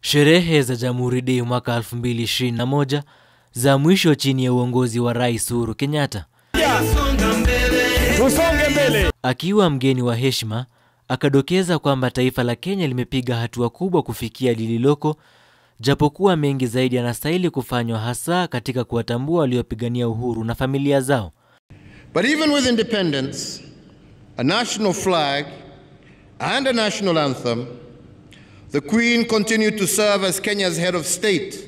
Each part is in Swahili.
Sherehe za Jamhuri Day mwaka 2021 za mwisho chini ya uongozi wa Rais Uhuru Kenyatta. Akiwa mgeni wa heshima, akadokeza kwamba taifa la Kenya limepiga hatua kubwa kufikia lililoko, japokuwa mengi zaidi yanastahili kufanywa, hasa katika kuwatambua waliopigania uhuru na familia zao. But even with independence, a national flag and a national anthem, the Queen continued to serve as Kenya's head of state.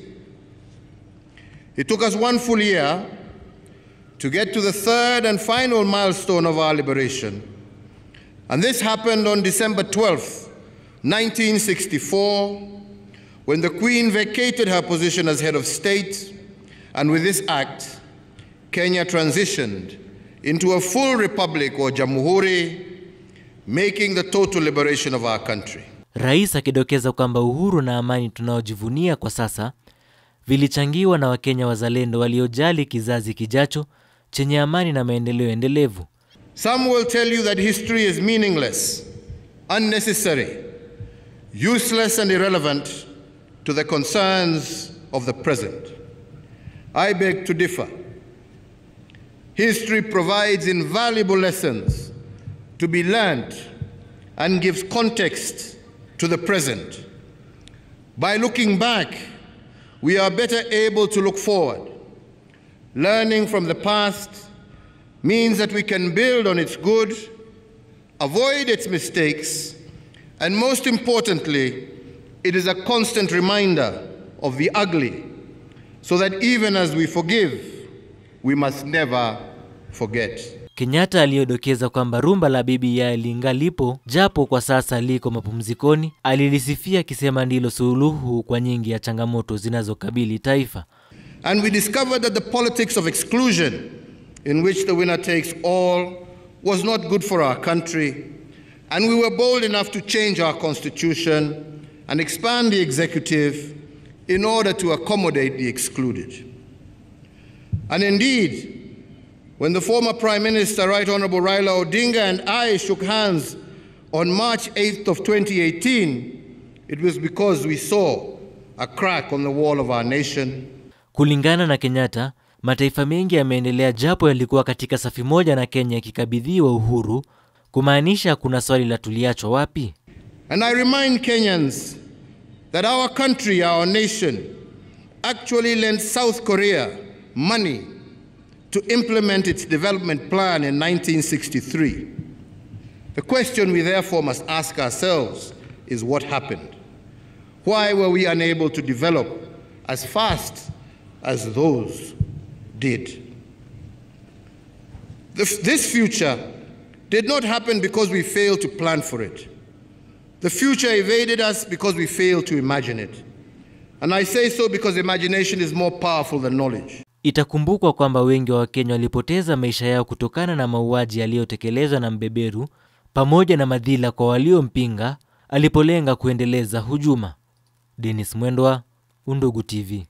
It took us 1 full year to get to the third and final milestone of our liberation. And this happened on December 12th, 1964, when the Queen vacated her position as head of state, and with this act, Kenya transitioned into a full republic or jamhuri, making the total liberation of our country. Rais akidokeza kwamba uhuru na amani tunaojivunia kwa sasa vilichangiwa na Wakenya wazalendo waliojali kizazi kijacho chenye amani na maendeleo endelevu. Some will tell you that history is meaningless, unnecessary, useless and irrelevant to the concerns of the present. I beg to differ. History provides invaluable lessons to be learned and gives context to the present. By looking back, we are better able to look forward. Learning from the past means that we can build on its good, avoid its mistakes, and most importantly, it is a constant reminder of the ugly, so that even as we forgive, we must never forget. Kenyatta aliyodokeza kwamba rumba la BBI lingalipo japo kwa sasa liko mapumzikoni, alilisifia kisema ndilo suluhu kwa nyingi ya changamoto zinazokabili taifa. And we discovered that the politics of exclusion, in which the winner takes all, was not good for our country, and we were bold enough to change our constitution and expand the executive in order to accommodate the excluded. And indeed, when the former Prime Minister, Right Honorable Raila Odinga, and I shook hands on March 8th of 2018, it was because we saw a crack on the wall of our nation. Kulingana na Kenyatta, mataifa mengi yameendelea japo yalikuwa katika safi moja na Kenya ikikabidhiwa uhuru, kumaanisha kuna swali la tuliachwa wapi? And I remind Kenyans that our country, our nation, actually lent South Korea money to implement its development plan in 1963. The question we therefore must ask ourselves is what happened? Why were we unable to develop as fast as those did? This future did not happen because we failed to plan for it. The future evaded us because we failed to imagine it. And I say so because imagination is more powerful than knowledge. Itakumbukwa kwamba wengi wa Wakenya walipoteza maisha yao kutokana na mauaji yaliyotekelezwa na mbeberu, pamoja na madhila kwa waliompinga alipolenga kuendeleza hujuma. Dennis Mwendwa, Undugu TV.